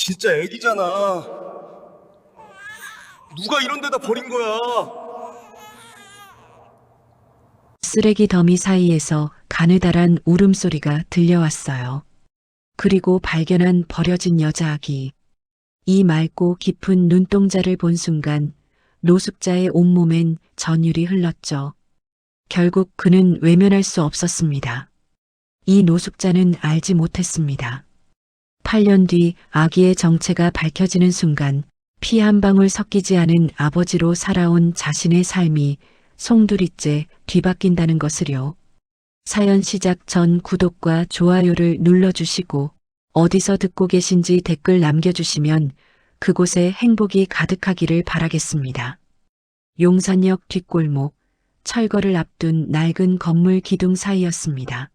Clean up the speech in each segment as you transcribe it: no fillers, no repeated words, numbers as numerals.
진짜 애기잖아. 누가 이런 데다 버린 거야? 쓰레기 더미 사이에서 가느다란 울음소리가 들려왔어요. 그리고 발견한 버려진 여자 아기. 이 맑고 깊은 눈동자를 본 순간 노숙자의 온몸엔 전율이 흘렀죠. 결국 그는 외면할 수 없었습니다. 이 노숙자는 알지 못했습니다. 8년 뒤 아기의 정체가 밝혀지는 순간 피 한 방울 섞이지 않은 아버지로 살아온 자신의 삶이 송두리째 뒤바뀐다는 것을요. 사연 시작 전 구독과 좋아요를 눌러주시고 어디서 듣고 계신지 댓글 남겨주시면 그곳에 행복이 가득하기를 바라겠습니다. 용산역 뒷골목, 철거를 앞둔 낡은 건물 기둥 사이였습니다.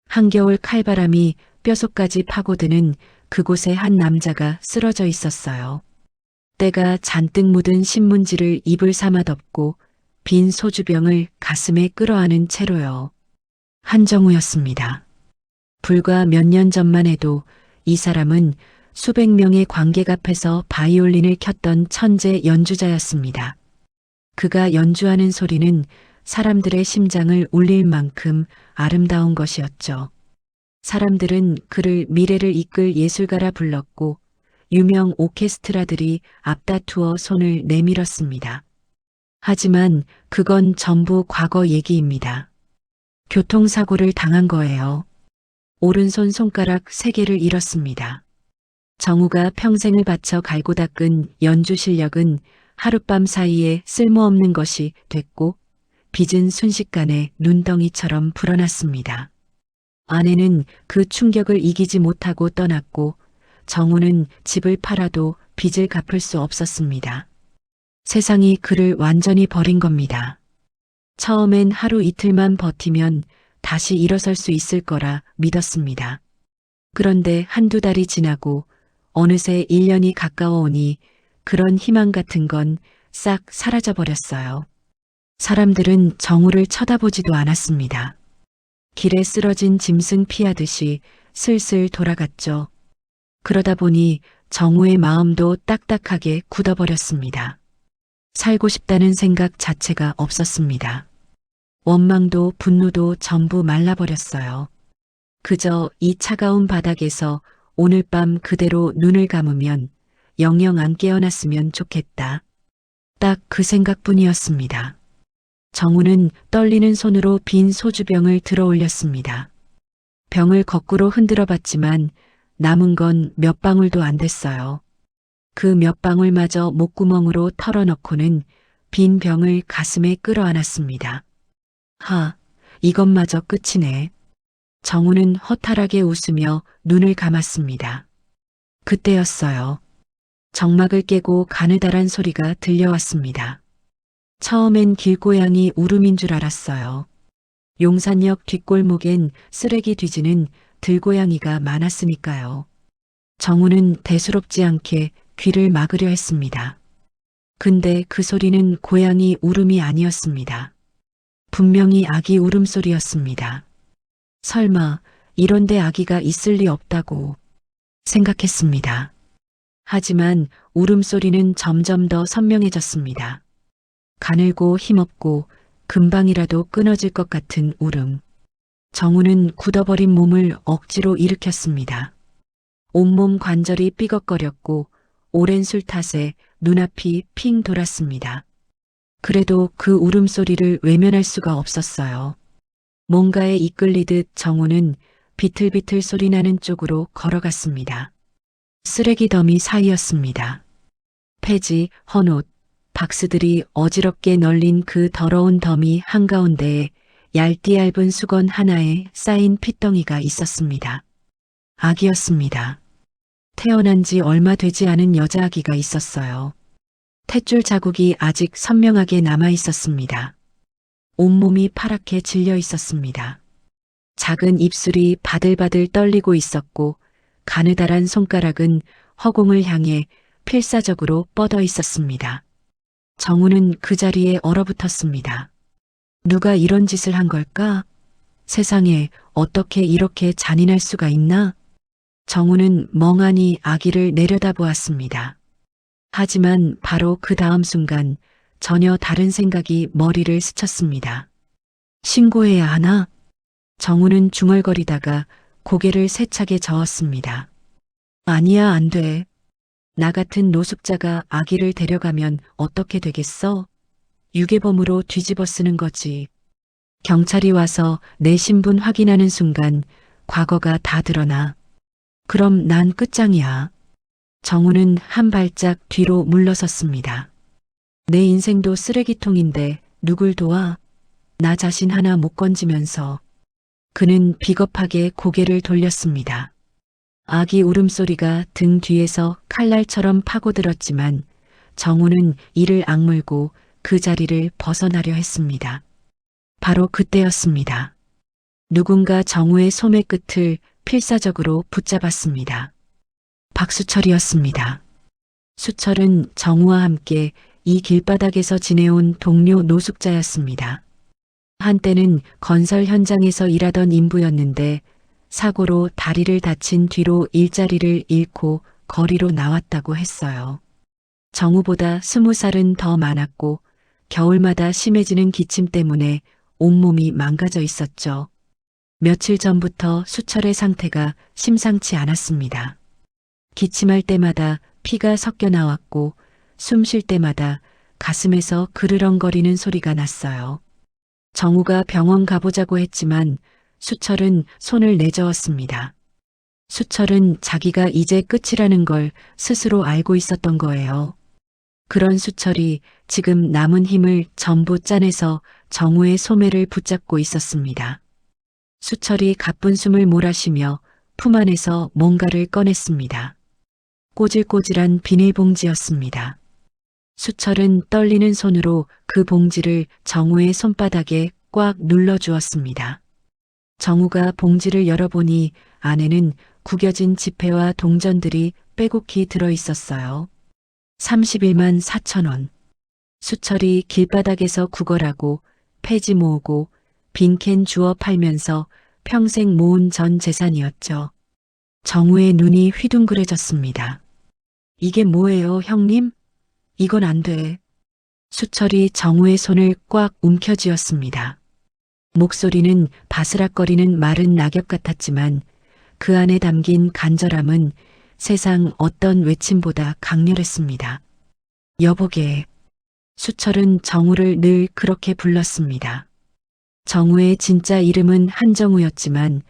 한겨울 칼바람이 뼛속까지 파고드는 그곳에 한 남자가 쓰러져 있었어요. 때가 잔뜩 묻은 신문지를 입을 삼아 덮고 빈 소주병을 가슴에 끌어안은 채로요. 한정우였습니다. 불과 몇 년 전만 해도 이 사람은 수백 명의 관객 앞에서 바이올린을 켰던 천재 연주자였습니다. 그가 연주하는 소리는 사람들의 심장을 울릴 만큼 아름다운 것이었죠. 사람들은 그를 미래를 이끌 예술가라 불렀고 유명 오케스트라들이 앞다투어 손을 내밀었습니다. 하지만 그건 전부 과거 얘기입니다. 교통사고를 당한 거예요. 오른손 손가락 3개를 잃었습니다. 정우가 평생을 바쳐 갈고 닦은 연주 실력은 하룻밤 사이에 쓸모없는 것이 됐고 빚은 순식간에 눈덩이처럼 불어났습니다. 아내는 그 충격을 이기지 못하고 떠났고 정우는 집을 팔아도 빚을 갚을 수 없었습니다. 세상이 그를 완전히 버린 겁니다. 처음엔 하루 이틀만 버티면 다시 일어설 수 있을 거라 믿었습니다. 그런데 한두 달이 지나고 어느새 1년이 가까워 오니 그런 희망 같은 건 싹 사라져 버렸어요. 사람들은 정우를 쳐다보지도 않았습니다. 길에 쓰러진 짐승 피하듯이 슬슬 돌아갔죠. 그러다 보니 정우의 마음도 딱딱하게 굳어버렸습니다. 살고 싶다는 생각 자체가 없었습니다. 원망도 분노도 전부 말라버렸어요. 그저 이 차가운 바닥에서 오늘 밤 그대로 눈을 감으면 영영 안 깨어났으면 좋겠다. 딱 그 생각뿐이었습니다. 정우는 떨리는 손으로 빈 소주병을 들어 올렸습니다. 병을 거꾸로 흔들어 봤지만 남은 건 몇 방울도 안 됐어요. 그 몇 방울마저 목구멍으로 털어넣고는 빈 병을 가슴에 끌어안았습니다. 이것마저 끝이네. 정우는 허탈하게 웃으며 눈을 감았습니다. 그때였어요. 정막을 깨고 가느다란 소리가 들려왔습니다. 처음엔 길고양이 울음인 줄 알았어요. 용산역 뒷골목엔 쓰레기 뒤지는 들고양이가 많았으니까요. 정우는 대수롭지 않게 귀를 막으려 했습니다. 근데 그 소리는 고양이 울음이 아니었습니다. 분명히 아기 울음소리였습니다. 설마 이런데 아기가 있을 리 없다고 생각했습니다. 하지만 울음소리는 점점 더 선명해졌습니다. 가늘고 힘없고 금방이라도 끊어질 것 같은 울음. 정우는 굳어버린 몸을 억지로 일으켰습니다. 온몸 관절이 삐걱거렸고 오랜 술 탓에 눈앞이 핑 돌았습니다. 그래도 그 울음소리를 외면할 수가 없었어요. 뭔가에 이끌리듯 정우는 비틀비틀 소리나는 쪽으로 걸어갔습니다. 쓰레기 더미 사이였습니다. 폐지, 헌옷, 박스들이 어지럽게 널린 그 더러운 더미 한가운데에 얇디 얇은 수건 하나에 쌓인 핏덩이가 있었습니다. 아기였습니다. 태어난 지 얼마 되지 않은 여자아기가 있었어요. 탯줄 자국이 아직 선명하게 남아 있었습니다. 온몸이 파랗게 질려 있었습니다. 작은 입술이 바들바들 떨리고 있었고 가느다란 손가락은 허공을 향해 필사적으로 뻗어 있었습니다. 정우는 그 자리에 얼어붙었습니다. 누가 이런 짓을 한 걸까? 세상에 어떻게 이렇게 잔인할 수가 있나? 정우는 멍하니 아기를 내려다보았습니다. 하지만 바로 그 다음 순간 전혀 다른 생각이 머리를 스쳤습니다. 신고해야 하나? 정우는 중얼거리다가 고개를 세차게 저었습니다. 아니야, 안 돼. 나 같은 노숙자가 아기를 데려가면 어떻게 되겠어? 유괴범으로 뒤집어 쓰는 거지. 경찰이 와서 내 신분 확인하는 순간 과거가 다 드러나. 그럼 난 끝장이야. 정우는 한 발짝 뒤로 물러섰습니다. 내 인생도 쓰레기통인데 누굴 도와? 나 자신 하나 못 건지면서. 그는 비겁하게 고개를 돌렸습니다. 아기 울음소리가 등 뒤에서 칼날처럼 파고들었지만 정우는 이를 악물고 그 자리를 벗어나려 했습니다. 바로 그때였습니다. 누군가 정우의 소매 끝을 필사적으로 붙잡았습니다. 박수철이었습니다. 수철은 정우와 함께 이 길바닥에서 지내온 동료 노숙자였습니다. 한때는 건설 현장에서 일하던 인부였는데 사고로 다리를 다친 뒤로 일자리를 잃고 거리로 나왔다고 했어요. 정우보다 20살은 더 많았고 겨울마다 심해지는 기침 때문에 온몸이 망가져 있었죠. 며칠 전부터 수철의 상태가 심상치 않았습니다. 기침할 때마다 피가 섞여 나왔고 숨 쉴 때마다 가슴에서 그르렁거리는 소리가 났어요. 정우가 병원 가보자고 했지만 수철은 손을 내저었습니다. 수철은 자기가 이제 끝이라는 걸 스스로 알고 있었던 거예요. 그런 수철이 지금 남은 힘을 전부 짜내서 정우의 소매를 붙잡고 있었습니다. 수철이 가쁜 숨을 몰아쉬며 품 안에서 뭔가를 꺼냈습니다. 꼬질꼬질한 비닐봉지였습니다. 수철은 떨리는 손으로 그 봉지를 정우의 손바닥에 꽉 눌러주었습니다. 정우가 봉지를 열어보니 안에는 구겨진 지폐와 동전들이 빼곡히 들어있었어요. 31만 4천 원. 수철이 길바닥에서 구걸하고 폐지 모으고 빈캔 주워 팔면서 평생 모은 전 재산이었죠. 정우의 눈이 휘둥그레졌습니다. 이게 뭐예요, 형님? 이건 안 돼. 수철이 정우의 손을 꽉 움켜쥐었습니다. 목소리는 바스락거리는 마른 낙엽 같았지만 그 안에 담긴 간절함은 세상 어떤 외침보다 강렬했습니다. 여보게. 수철은 정우를 늘 그렇게 불렀습니다. 정우의 진짜 이름은 한정우였지만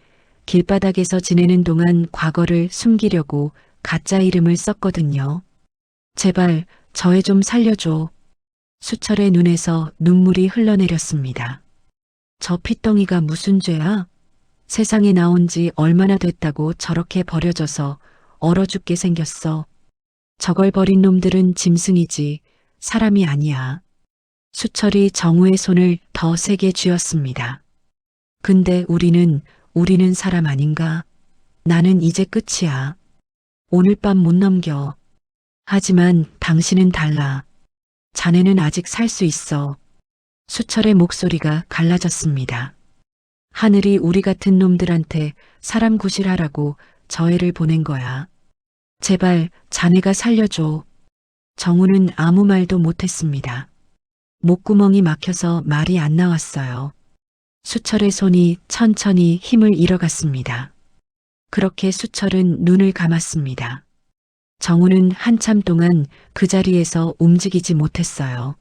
길바닥에서 지내는 동안 과거를 숨기려고 가짜 이름을 썼거든요. 제발 저 애 좀 살려줘. 수철의 눈에서 눈물이 흘러내렸습니다. 저 핏덩이가 무슨 죄야? 세상에 나온 지 얼마나 됐다고 저렇게 버려져서 얼어 죽게 생겼어. 저걸 버린 놈들은 짐승이지 사람이 아니야. 수철이 정우의 손을 더 세게 쥐었습니다. 근데 우리는 사람 아닌가? 나는 이제 끝이야. 오늘 밤 못 넘겨. 하지만 당신은 달라. 자네는 아직 살 수 있어. 수철의 목소리가 갈라졌습니다. 하늘이 우리 같은 놈들한테 사람 구실하라고 저 애를 보낸 거야. 제발 자네가 살려줘. 정우는 아무 말도 못했습니다. 목구멍이 막혀서 말이 안 나왔어요. 수철의 손이 천천히 힘을 잃어갔습니다. 그렇게 수철은 눈을 감았습니다. 정우는 한참 동안 그 자리에서 움직이지 못했어요.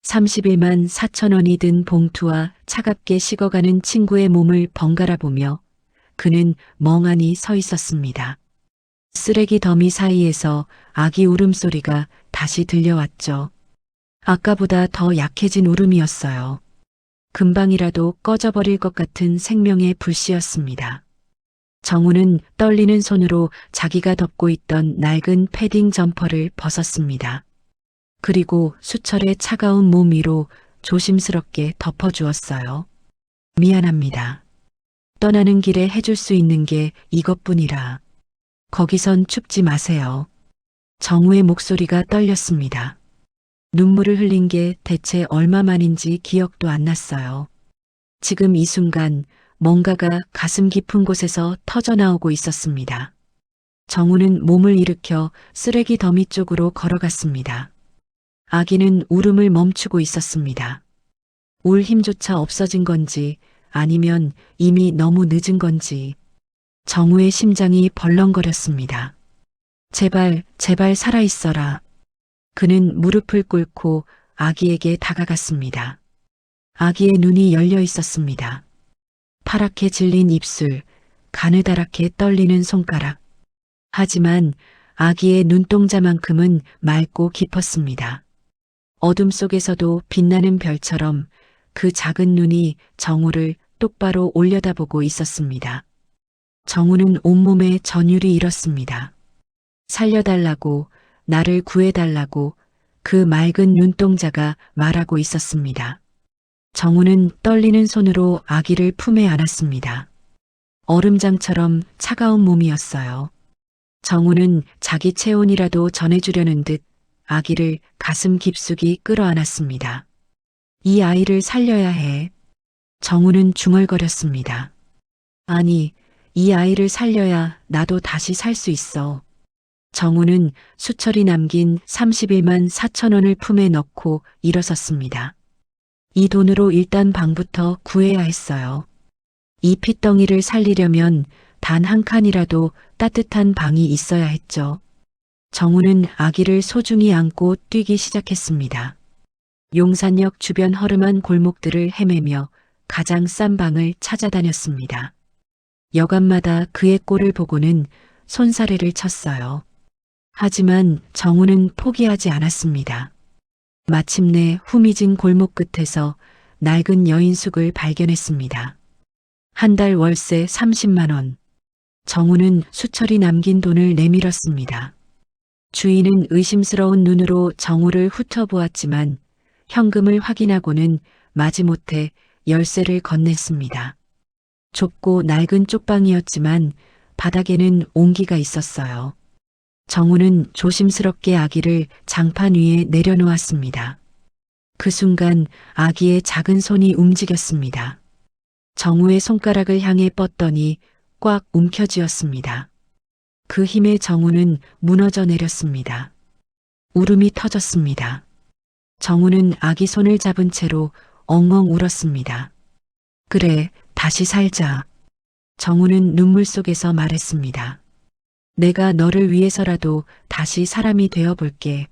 31만 4천 원이 든 봉투와 차갑게 식어가는 친구의 몸을 번갈아 보며 그는 멍하니 서 있었습니다. 쓰레기 더미 사이에서 아기 울음소리가 다시 들려왔죠. 아까보다 더 약해진 울음이었어요. 금방이라도 꺼져버릴 것 같은 생명의 불씨였습니다. 정우는 떨리는 손으로 자기가 덮고 있던 낡은 패딩 점퍼를 벗었습니다. 그리고 수철의 차가운 몸 위로 조심스럽게 덮어주었어요. 미안합니다. 떠나는 길에 해줄 수 있는 게 이것뿐이라. 거기선 춥지 마세요. 정우의 목소리가 떨렸습니다. 눈물을 흘린 게 대체 얼마만인지 기억도 안 났어요. 지금 이 순간 뭔가가 가슴 깊은 곳에서 터져나오고 있었습니다. 정우는 몸을 일으켜 쓰레기 더미 쪽으로 걸어갔습니다. 아기는 울음을 멈추고 있었습니다. 울 힘조차 없어진 건지 아니면 이미 너무 늦은 건지 정우의 심장이 벌렁거렸습니다. 제발, 제발 살아있어라. 그는 무릎을 꿇고 아기에게 다가갔습니다. 아기의 눈이 열려 있었습니다. 파랗게 질린 입술, 가느다랗게 떨리는 손가락. 하지만 아기의 눈동자만큼은 맑고 깊었습니다. 어둠 속에서도 빛나는 별처럼 그 작은 눈이 정우를 똑바로 올려다보고 있었습니다. 정우는 온몸에 전율이 일었습니다. 살려달라고, 나를 구해달라고 그 맑은 눈동자가 말하고 있었습니다. 정우는 떨리는 손으로 아기를 품에 안았습니다. 얼음장처럼 차가운 몸이었어요. 정우는 자기 체온이라도 전해주려는 듯 아기를 가슴 깊숙이 끌어안았습니다. 이 아이를 살려야 해. 정우는 중얼거렸습니다. 아니, 이 아이를 살려야 나도 다시 살 수 있어. 정우는 수철이 남긴 31만 4천 원을 품에 넣고 일어섰습니다. 이 돈으로 일단 방부터 구해야 했어요. 이 핏덩이를 살리려면 단 한 칸이라도 따뜻한 방이 있어야 했죠. 정우는 아기를 소중히 안고 뛰기 시작했습니다. 용산역 주변 허름한 골목들을 헤매며 가장 싼 방을 찾아다녔습니다. 여간마다 그의 꼴을 보고는 손사래를 쳤어요. 하지만 정우는 포기하지 않았습니다. 마침내 후미진 골목 끝에서 낡은 여인숙을 발견했습니다. 한 달 월세 30만 원. 정우는 수철이 남긴 돈을 내밀었습니다. 주인은 의심스러운 눈으로 정우를 훑어보았지만 현금을 확인하고는 마지못해 열쇠를 건넸습니다. 좁고 낡은 쪽방이었지만 바닥에는 온기가 있었어요. 정우는 조심스럽게 아기를 장판 위에 내려놓았습니다. 그 순간 아기의 작은 손이 움직였습니다. 정우의 손가락을 향해 뻗더니 꽉 움켜쥐었습니다. 그 힘에 정우는 무너져 내렸습니다. 울음이 터졌습니다. 정우는 아기 손을 잡은 채로 엉엉 울었습니다. 그래, 다시 살자. 정우는 눈물 속에서 말했습니다. 내가 너를 위해서라도 다시 사람이 되어볼게.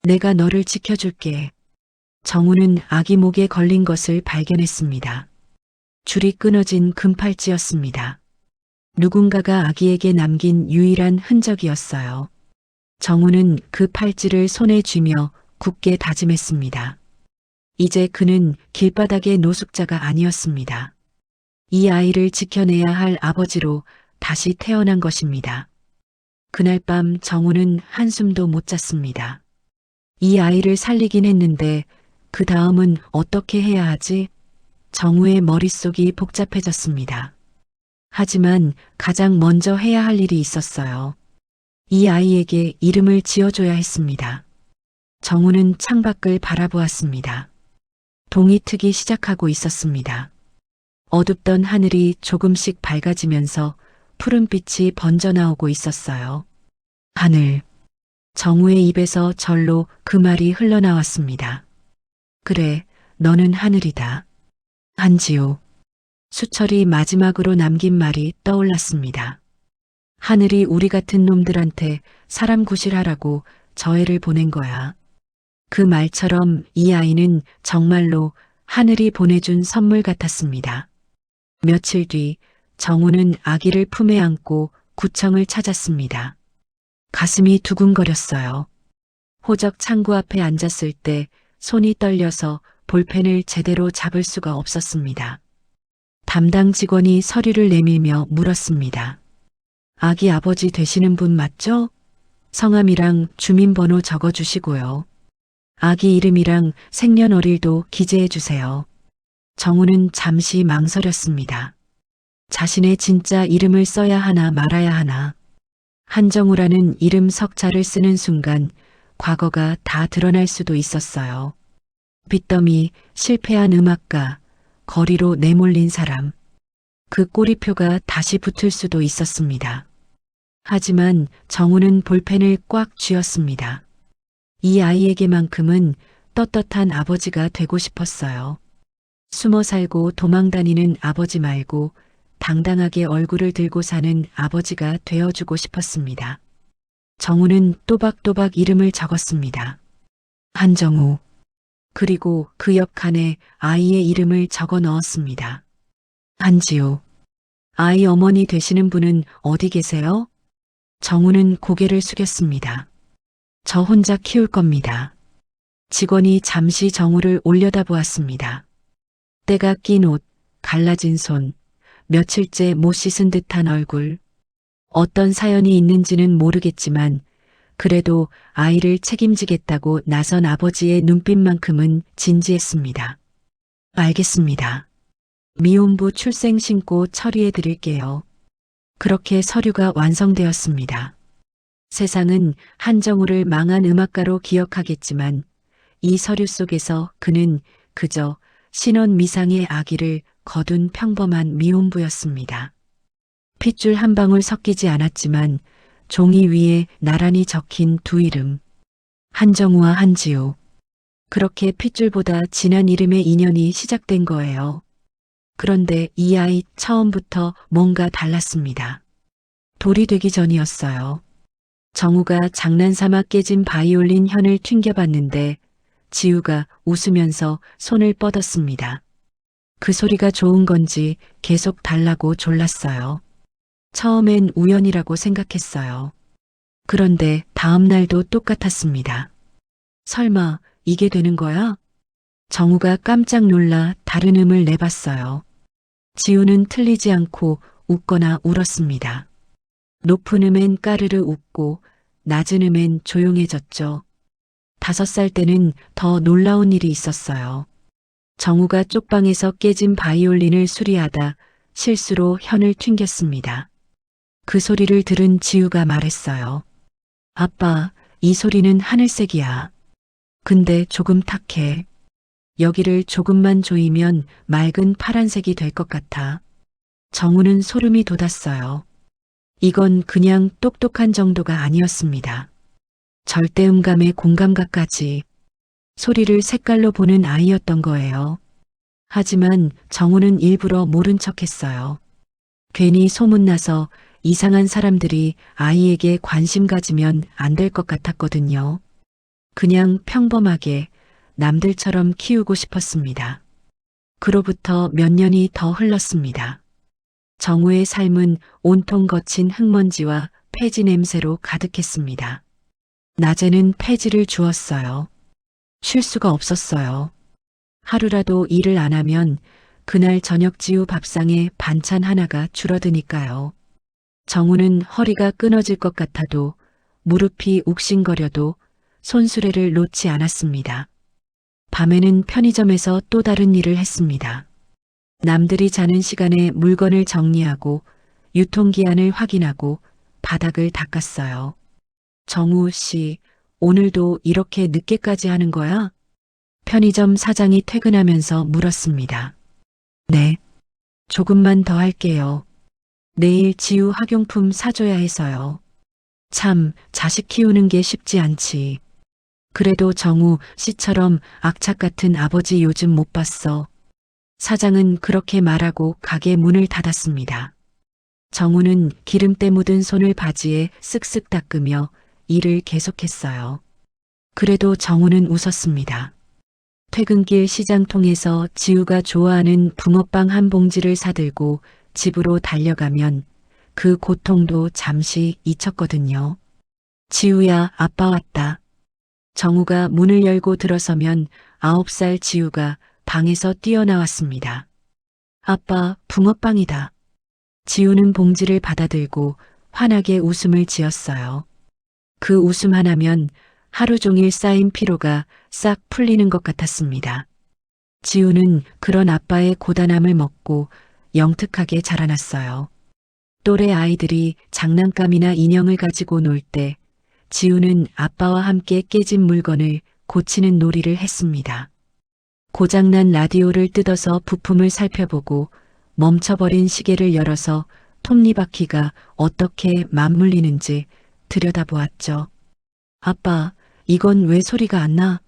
내가 너를 지켜줄게. 정우는 아기 목에 걸린 것을 발견했습니다. 줄이 끊어진 금팔찌였습니다. 누군가가 아기에게 남긴 유일한 흔적이었어요. 정우는 그 팔찌를 손에 쥐며 굳게 다짐했습니다. 이제 그는 길바닥의 노숙자가 아니었습니다. 이 아이를 지켜내야 할 아버지로 다시 태어난 것입니다. 그날 밤 정우는 한숨도 못 잤습니다. 이 아이를 살리긴 했는데 그 다음은 어떻게 해야 하지? 정우의 머릿속이 복잡해졌습니다. 하지만 가장 먼저 해야 할 일이 있었어요. 이 아이에게 이름을 지어줘야 했습니다. 정우는 창밖을 바라보았습니다. 동이 트기 시작하고 있었습니다. 어둡던 하늘이 조금씩 밝아지면서 푸른빛이 번져나오고 있었어요. 하늘. 정우의 입에서 절로 그 말이 흘러나왔습니다. 그래, 너는 하늘이다. 한지호. 수철이 마지막으로 남긴 말이 떠올랐습니다. 하늘이 우리 같은 놈들한테 사람 구실하라고 저 애를 보낸 거야. 그 말처럼 이 아이는 정말로 하늘이 보내준 선물 같았습니다. 며칠 뒤 정우는 아기를 품에 안고 구청을 찾았습니다. 가슴이 두근거렸어요. 호적 창구 앞에 앉았을 때 손이 떨려서 볼펜을 제대로 잡을 수가 없었습니다. 담당 직원이 서류를 내밀며 물었습니다. 아기 아버지 되시는 분 맞죠? 성함이랑 주민번호 적어주시고요. 아기 이름이랑 생년월일도 기재해주세요. 정우는 잠시 망설였습니다. 자신의 진짜 이름을 써야 하나 말아야 하나. 한정우라는 이름 석자를 쓰는 순간 과거가 다 드러날 수도 있었어요. 빚더미, 실패한 음악가, 거리로 내몰린 사람. 그 꼬리표가 다시 붙을 수도 있었습니다. 하지만 정우는 볼펜을 꽉 쥐었습니다. 이 아이에게만큼은 떳떳한 아버지가 되고 싶었어요. 숨어 살고 도망다니는 아버지 말고 당당하게 얼굴을 들고 사는 아버지가 되어주고 싶었습니다. 정우는 또박또박 이름을 적었습니다. 한정우. 그리고 그 옆칸에 아이의 이름을 적어 넣었습니다. 한지우. 아이 어머니 되시는 분은 어디 계세요? 정우는 고개를 숙였습니다. 저 혼자 키울 겁니다. 직원이 잠시 정우를 올려다보았습니다. 때가 낀 옷, 갈라진 손, 며칠째 못 씻은 듯한 얼굴. 어떤 사연이 있는지는 모르겠지만 그래도 아이를 책임지겠다고 나선 아버지의 눈빛만큼은 진지했습니다. 알겠습니다. 미혼부 출생 신고 처리해 드릴게요. 그렇게 서류가 완성되었습니다. 세상은 한정우를 망한 음악가로 기억하겠지만 이 서류 속에서 그는 그저 신혼 미상의 아기를 거둔 평범한 미혼부였습니다. 핏줄 한 방울 섞이지 않았지만 종이 위에 나란히 적힌 두 이름. 한정우와 한지우. 그렇게 핏줄보다 진한 이름의 인연이 시작된 거예요. 그런데 이 아이 처음부터 뭔가 달랐습니다. 돌이 되기 전이었어요. 정우가 장난삼아 깨진 바이올린 현을 튕겨봤는데 지우가 웃으면서 손을 뻗었습니다. 그 소리가 좋은 건지 계속 달라고 졸랐어요. 처음엔 우연이라고 생각했어요. 그런데 다음 날도 똑같았습니다. 설마 이게 되는 거야? 정우가 깜짝 놀라 다른 음을 내봤어요. 지우는 틀리지 않고 웃거나 울었습니다. 높은 음엔 까르르 웃고 낮은 음엔 조용해졌죠. 5살 때는 더 놀라운 일이 있었어요. 정우가 쪽방에서 깨진 바이올린을 수리하다 실수로 현을 튕겼습니다. 그 소리를 들은 지우가 말했어요. 아빠, 이 소리는 하늘색이야. 근데 조금 탁해. 여기를 조금만 조이면 맑은 파란색이 될 것 같아. 정우는 소름이 돋았어요. 이건 그냥 똑똑한 정도가 아니었습니다. 절대음감의 공감각까지 소리를 색깔로 보는 아이였던 거예요. 하지만 정우는 일부러 모른 척했어요. 괜히 소문나서 이상한 사람들이 아이에게 관심 가지면 안 될 것 같았거든요. 그냥 평범하게 남들처럼 키우고 싶었습니다. 그로부터 몇 년이 더 흘렀습니다. 정우의 삶은 온통 거친 흙먼지와 폐지 냄새로 가득했습니다. 낮에는 폐지를 주었어요. 쉴 수가 없었어요. 하루라도 일을 안 하면 그날 저녁 지우 밥상에 반찬 하나가 줄어드니까요. 정우는 허리가 끊어질 것 같아도 무릎이 욱신거려도 손수레를 놓지 않았습니다. 밤에는 편의점에서 또 다른 일을 했습니다. 남들이 자는 시간에 물건을 정리하고 유통기한을 확인하고 바닥을 닦았어요. 정우 씨, 오늘도 이렇게 늦게까지 하는 거야? 편의점 사장이 퇴근하면서 물었습니다. 네. 조금만 더 할게요. 내일 지우 학용품 사줘야 해서요. 참, 자식 키우는 게 쉽지 않지. 그래도 정우 씨처럼 악착 같은 아버지 요즘 못 봤어. 사장은 그렇게 말하고 가게 문을 닫았습니다. 정우는 기름때 묻은 손을 바지에 쓱쓱 닦으며 일을 계속했어요. 그래도 정우는 웃었습니다. 퇴근길 시장통에서 지우가 좋아하는 붕어빵 한 봉지를 사들고 집으로 달려가면 그 고통도 잠시 잊혔거든요. 지우야, 아빠 왔다. 정우가 문을 열고 들어서면 9살 지우가 방에서 뛰어나왔습니다. 아빠, 붕어빵이다. 지우는 봉지를 받아들고 환하게 웃음을 지었어요. 그 웃음 하나면 하루 종일 쌓인 피로가 싹 풀리는 것 같았습니다. 지우는 그런 아빠의 고단함을 먹고 영특하게 자라났어요. 또래 아이들이 장난감이나 인형을 가지고 놀 때 지우는 아빠와 함께 깨진 물건을 고치는 놀이를 했습니다. 고장난 라디오를 뜯어서 부품을 살펴보고 멈춰버린 시계를 열어서 톱니바퀴가 어떻게 맞물리는지 들여다보았죠. 아빠, 이건 왜 소리가 안 나?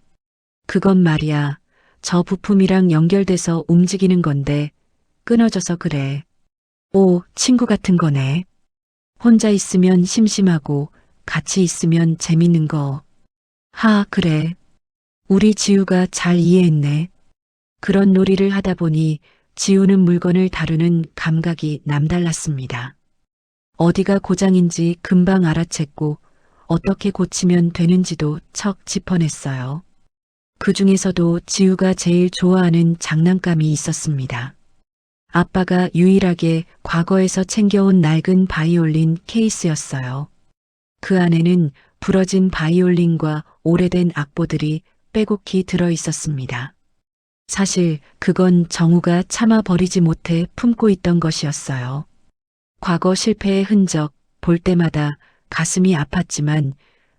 그건 말이야. 저 부품이랑 연결돼서 움직이는 건데 끊어져서 그래. 오, 친구 같은 거네. 혼자 있으면 심심하고 같이 있으면 재밌는 거. 하, 그래. 우리 지우가 잘 이해했네. 그런 놀이를 하다 보니 지우는 물건을 다루는 감각이 남달랐습니다. 어디가 고장인지 금방 알아챘고 어떻게 고치면 되는지도 척 짚어냈어요. 그 중에서도 지우가 제일 좋아하는 장난감이 있었습니다. 아빠가 유일하게 과거에서 챙겨온 낡은 바이올린 케이스였어요. 그 안에는 부러진 바이올린과 오래된 악보들이 빼곡히 들어 있었습니다. 사실 그건 정우가 참아 버리지 못해 품고 있던 것이었어요. 과거 실패의 흔적 볼 때마다 가슴이 아팠지만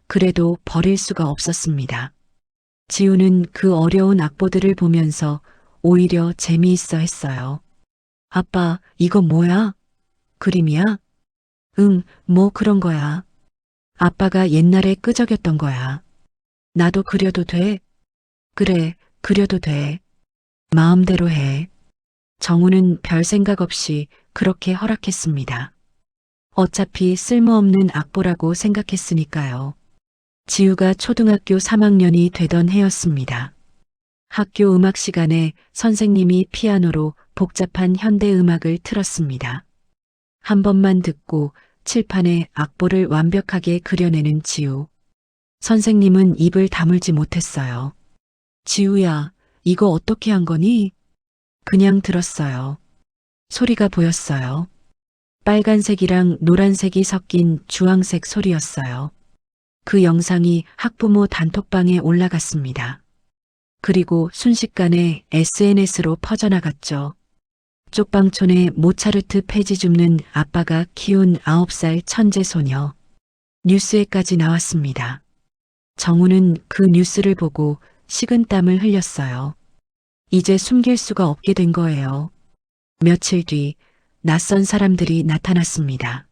그래도 버릴 수가 없었습니다. 지우는 그 어려운 악보들을 보면서 오히려 재미있어 했어요. 아빠, 이거 뭐야? 그림이야? 응, 뭐 그런 거야. 아빠가 옛날에 끄적였던 거야. 나도 그려도 돼? 그래, 그려도 돼. 마음대로 해. 정우는 별 생각 없이 그렇게 허락했습니다. 어차피 쓸모없는 악보라고 생각했으니까요. 지우가 초등학교 3학년이 되던 해였습니다. 학교 음악 시간에 선생님이 피아노로 복잡한 현대 음악을 틀었습니다. 한 번만 듣고 칠판에 악보를 완벽하게 그려내는 지우. 선생님은 입을 다물지 못했어요. 지우야, 이거 어떻게 한 거니? 그냥 들었어요. 소리가 보였어요. 빨간색이랑 노란색이 섞인 주황색 소리였어요. 그 영상이 학부모 단톡방에 올라갔습니다. 그리고 순식간에 SNS로 퍼져나갔죠. 쪽방촌에 모차르트 폐지 줍는 아빠가 키운 9살 천재 소녀. 뉴스에까지 나왔습니다. 정우는 그 뉴스를 보고 식은땀을 흘렸어요. 이제 숨길 수가 없게 된 거예요. 며칠 뒤 낯선 사람들이 나타났습니다.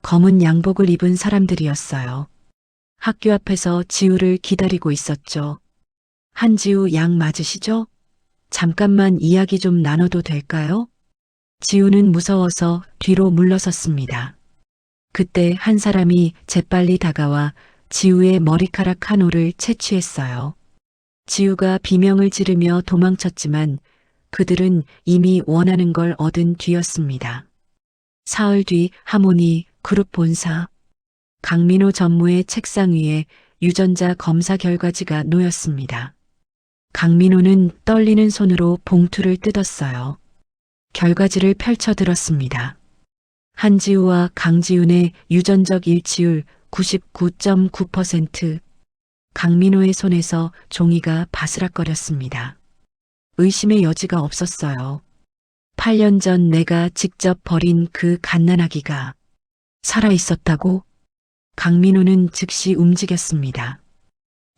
검은 양복을 입은 사람들이었어요. 학교 앞에서 지우를 기다리고 있었죠. 한지우 양 맞으시죠? 잠깐만 이야기 좀 나눠도 될까요? 지우는 무서워서 뒤로 물러섰습니다. 그때 한 사람이 재빨리 다가와 지우의 머리카락 한 올을 채취했어요. 지우가 비명을 지르며 도망쳤지만 그들은 이미 원하는 걸 얻은 뒤였습니다. 사흘 뒤 하모니 그룹 본사. 강민호 전무의 책상 위에 유전자 검사 결과지가 놓였습니다. 강민호는 떨리는 손으로 봉투를 뜯었어요. 결과지를 펼쳐들었습니다. 한지우와 강지훈의 유전적 일치율 99.9%. 강민호의 손에서 종이가 바스락거렸습니다. 의심의 여지가 없었어요. 8년 전 내가 직접 버린 그 갓난아기가 살아있었다고? 강민호는 즉시 움직였습니다.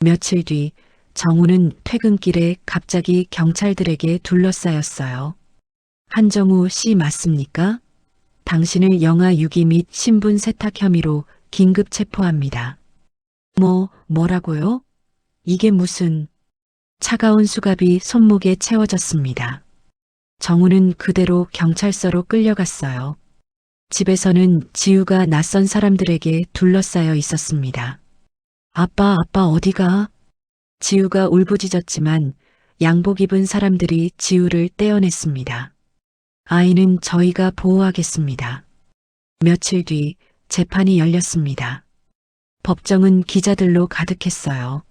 며칠 뒤 정우는 퇴근길에 갑자기 경찰들에게 둘러싸였어요. 한정우 씨 맞습니까? 당신을 영아 유기 및 신분 세탁 혐의로 긴급 체포합니다. 뭐라고요? 이게 무슨... 차가운 수갑이 손목에 채워졌습니다. 정우는 그대로 경찰서로 끌려갔어요. 집에서는 지우가 낯선 사람들에게 둘러싸여 있었습니다. 아빠 어디가? 지우가 울부짖었지만 양복 입은 사람들이 지우를 떼어냈습니다. 아이는 저희가 보호하겠습니다. 며칠 뒤 재판이 열렸습니다. 법정은 기자들로 가득했어요.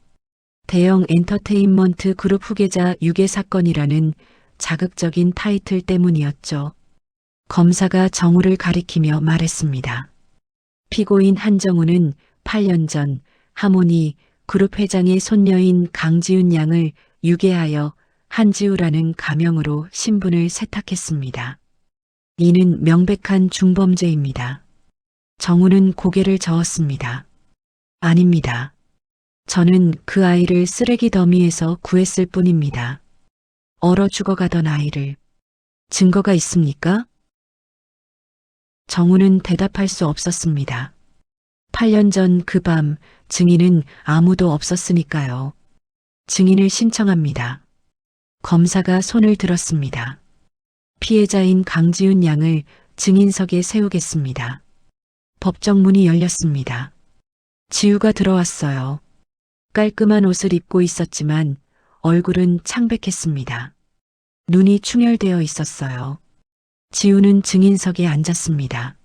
대형 엔터테인먼트 그룹 후계자 유괴 사건이라는 자극적인 타이틀 때문이었죠. 검사가 정우를 가리키며 말했습니다. 피고인 한정우는 8년 전 하모니 그룹 회장의 손녀인 강지훈 양을 유괴하여 한지우라는 가명으로 신분을 세탁했습니다. 이는 명백한 중범죄입니다. 정우는 고개를 저었습니다. 아닙니다. 저는 그 아이를 쓰레기 더미에서 구했을 뿐입니다. 얼어 죽어가던 아이를. 증거가 있습니까? 정우는 대답할 수 없었습니다. 8년 전 그 밤 증인은 아무도 없었으니까요. 증인을 신청합니다. 검사가 손을 들었습니다. 피해자인 강지훈 양을 증인석에 세우겠습니다. 법정 문이 열렸습니다. 지우가 들어왔어요. 깔끔한 옷을 입고 있었지만 얼굴은 창백했습니다. 눈이 충혈되어 있었어요. 지우는 증인석에 앉았습니다.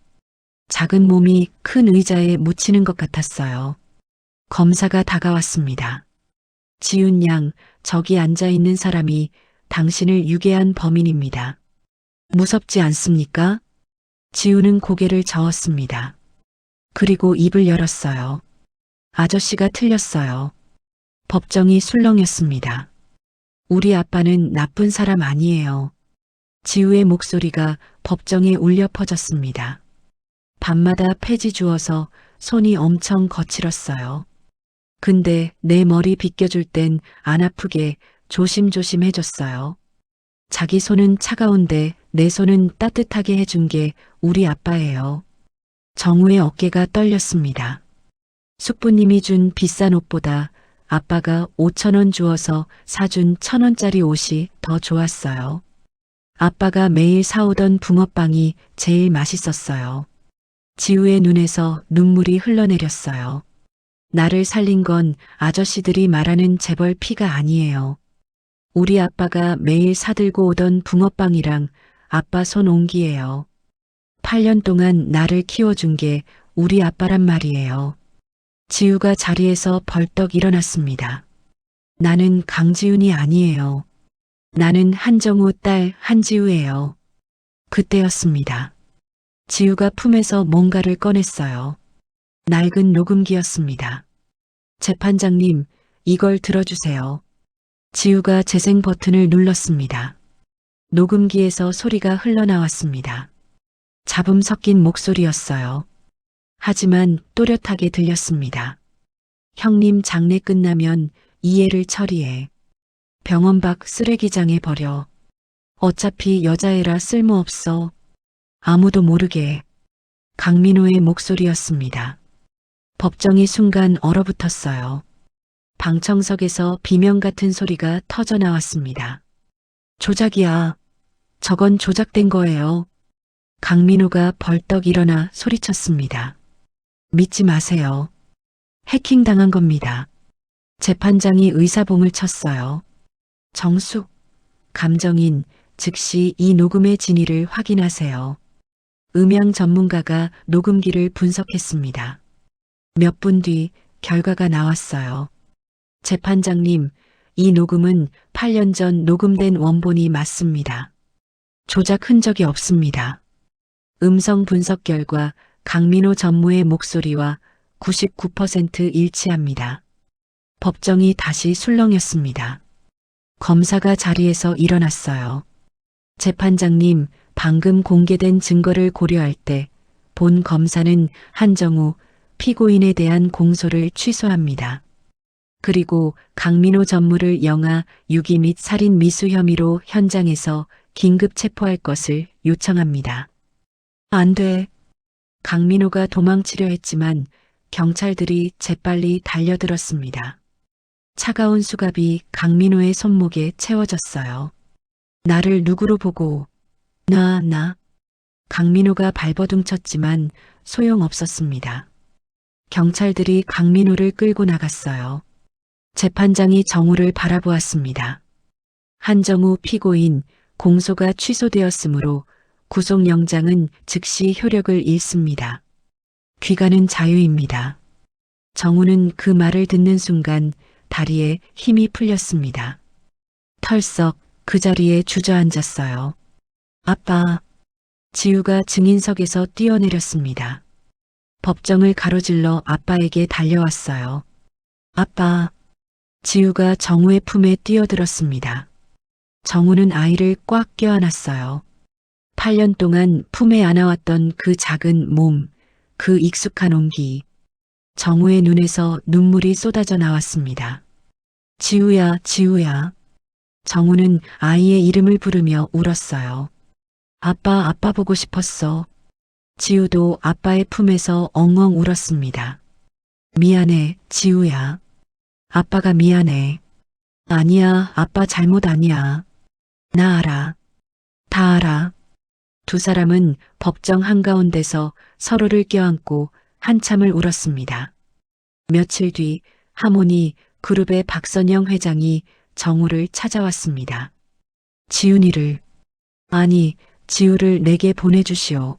작은 몸이 큰 의자에 묻히는 것 같았어요. 검사가 다가왔습니다. 지훈 양, 저기 앉아 있는 사람이 당신을 유괴한 범인입니다. 무섭지 않습니까? 지우는 고개를 저었습니다. 그리고 입을 열었어요. 아저씨가 틀렸어요. 법정이 술렁였습니다. 우리 아빠는 나쁜 사람 아니에요. 지우의 목소리가 법정에 울려 퍼졌습니다. 밤마다 폐지 주어서 손이 엄청 거칠었어요. 근데 내 머리 빗겨줄 땐 안 아프게 조심조심 해줬어요. 자기 손은 차가운데 내 손은 따뜻하게 해준 게 우리 아빠예요. 정우의 어깨가 떨렸습니다. 숙부님이 준 비싼 옷보다 아빠가 5,000원 주어서 사준 1,000원짜리 옷이 더 좋았어요. 아빠가 매일 사오던 붕어빵이 제일 맛있었어요. 지우의 눈에서 눈물이 흘러내렸어요. 나를 살린 건 아저씨들이 말하는 재벌 피가 아니에요. 우리 아빠가 매일 사들고 오던 붕어빵이랑 아빠 손 온기예요. 8년 동안 나를 키워준 게 우리 아빠란 말이에요. 지우가 자리에서 벌떡 일어났습니다. 나는 강지훈이 아니에요. 나는 한정우 딸 한지우예요. 그때였습니다. 지우가 품에서 뭔가를 꺼냈어요. 낡은 녹음기였습니다. 재판장님, 이걸 들어주세요. 지우가 재생 버튼을 눌렀습니다. 녹음기에서 소리가 흘러나왔습니다. 잡음 섞인 목소리였어요. 하지만 또렷하게 들렸습니다. 형님 장례 끝나면 이해를 처리해. 병원 밖 쓰레기장에 버려. 어차피 여자애라 쓸모없어. 아무도 모르게. 강민호의 목소리였습니다. 법정이 순간 얼어붙었어요. 방청석에서 비명 같은 소리가 터져 나왔습니다. 조작이야. 저건 조작된 거예요. 강민호가 벌떡 일어나 소리쳤습니다. 믿지 마세요. 해킹당한 겁니다. 재판장이 의사봉을 쳤어요. 정숙, 감정인, 즉시 이 녹음의 진위를 확인하세요. 음향 전문가가 녹음기를 분석했습니다. 몇 분 뒤 결과가 나왔어요. 재판장님, 이 녹음은 8년 전 녹음된 원본이 맞습니다. 조작 흔적이 없습니다. 음성 분석 결과 강민호 전무의 목소리와 99% 일치합니다. 법정이 다시 술렁였습니다. 검사가 자리에서 일어났어요. 재판장님, 방금 공개된 증거를 고려할 때 본 검사는 한정우 피고인에 대한 공소를 취소합니다. 그리고 강민호 전무를 영아, 유기 및 살인 미수 혐의로 현장에서 긴급 체포할 것을 요청합니다. 안 돼. 강민호가 도망치려 했지만 경찰들이 재빨리 달려들었습니다. 차가운 수갑이 강민호의 손목에 채워졌어요. 나를 누구로 보고, 나. 강민호가 발버둥쳤지만 소용없었습니다. 경찰들이 강민호를 끌고 나갔어요. 재판장이 정우를 바라보았습니다. 한정우 피고인 공소가 취소되었으므로 구속영장은 즉시 효력을 잃습니다. 귀가는 자유입니다. 정우는 그 말을 듣는 순간 다리에 힘이 풀렸습니다. 털썩 그 자리에 주저앉았어요. 아빠. 지우가 증인석에서 뛰어내렸습니다. 법정을 가로질러 아빠에게 달려왔어요. 아빠. 지우가 정우의 품에 뛰어들었습니다. 정우는 아이를 꽉 껴안았어요. 8년 동안 품에 안아왔던 그 작은 몸, 그 익숙한 온기. 정우의 눈에서 눈물이 쏟아져 나왔습니다. 지우야, 지우야. 정우는 아이의 이름을 부르며 울었어요. 아빠 보고 싶었어. 지우도 아빠의 품에서 엉엉 울었습니다. 미안해, 지우야. 아빠가 미안해. 아니야, 아빠 잘못 아니야. 나 알아. 다 알아. 두 사람은 법정 한가운데서 서로를 껴안고 한참을 울었습니다. 며칠 뒤 하모니 그룹의 박선영 회장이 정우를 찾아왔습니다. 지훈이를, 아니, 지우를 내게 보내주시오.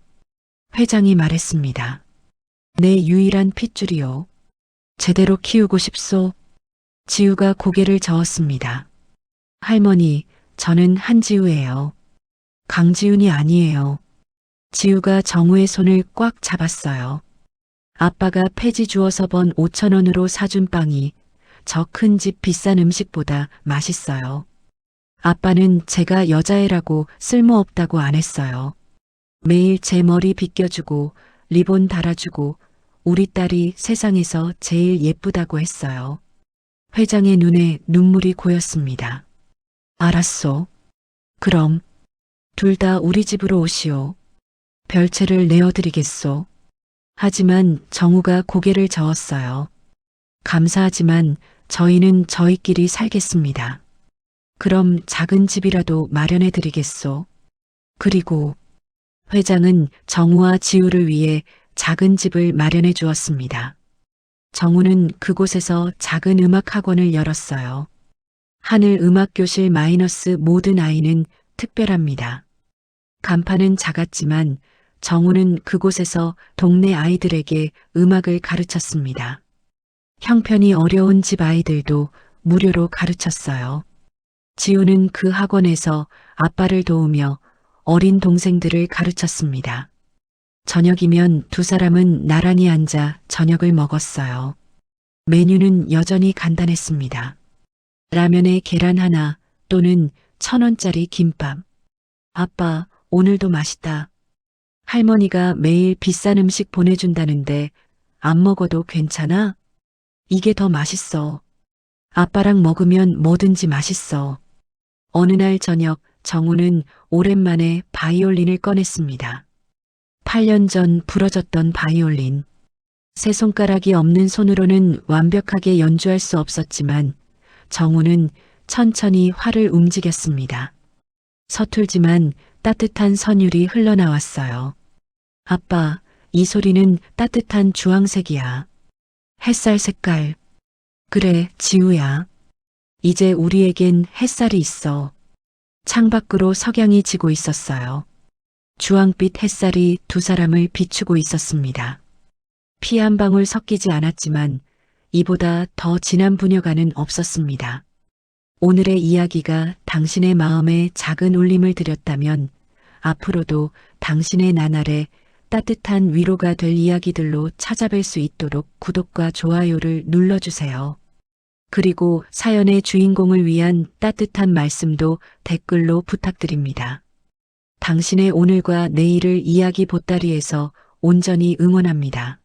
회장이 말했습니다. 내 유일한 핏줄이요. 제대로 키우고 싶소. 지우가 고개를 저었습니다. 할머니, 저는 한지우예요. 강지훈이 아니에요. 지우가 정우의 손을 꽉 잡았어요. 아빠가 폐지 주어서 번 5,000원으로 사준 빵이 저 큰 집 비싼 음식보다 맛있어요. 아빠는 제가 여자애라고 쓸모없다고 안 했어요. 매일 제 머리 빗겨주고 리본 달아주고 우리 딸이 세상에서 제일 예쁘다고 했어요. 회장의 눈에 눈물이 고였습니다. 알았소. 그럼 둘 다 우리 집으로 오시오. 별채를 내어드리겠소. 하지만 정우가 고개를 저었어요. 감사하지만 저희는 저희끼리 살겠습니다. 그럼 작은 집이라도 마련해 드리겠소. 그리고 회장은 정우와 지우를 위해 작은 집을 마련해 주었습니다. 정우는 그곳에서 작은 음악 학원을 열었어요. 하늘 음악교실 마이너스 모든 아이는 특별합니다. 간판은 작았지만 정우는 그곳에서 동네 아이들에게 음악을 가르쳤습니다. 형편이 어려운 집 아이들도 무료로 가르쳤어요. 지우는 그 학원에서 아빠를 도우며 어린 동생들을 가르쳤습니다. 저녁이면 두 사람은 나란히 앉아 저녁을 먹었어요. 메뉴는 여전히 간단했습니다. 라면에 계란 하나 또는 1,000원짜리 김밥. 아빠, 오늘도 맛있다. 할머니가 매일 비싼 음식 보내준다는데 안 먹어도 괜찮아? 이게 더 맛있어. 아빠랑 먹으면 뭐든지 맛있어. 어느 날 저녁 정우는 오랜만에 바이올린을 꺼냈습니다. 8년 전 부러졌던 바이올린. 세 손가락이 없는 손으로는 완벽하게 연주할 수 없었지만 정우는 천천히 활을 움직였습니다. 서툴지만 따뜻한 선율이 흘러나왔어요. 아빠, 이 소리는 따뜻한 주황색이야. 햇살 색깔. 그래, 지우야. 이제 우리에겐 햇살이 있어. 창밖으로 석양이 지고 있었어요. 주황빛 햇살이 두 사람을 비추고 있었습니다. 피 한 방울 섞이지 않았지만 이보다 더 진한 부녀가는 없었습니다. 오늘의 이야기가 당신의 마음에 작은 울림을 드렸다면 앞으로도 당신의 나날에 따뜻한 위로가 될 이야기들로 찾아뵐 수 있도록 구독과 좋아요를 눌러주세요. 그리고 사연의 주인공을 위한 따뜻한 말씀도 댓글로 부탁드립니다. 당신의 오늘과 내일을 이야기 보따리에서 온전히 응원합니다.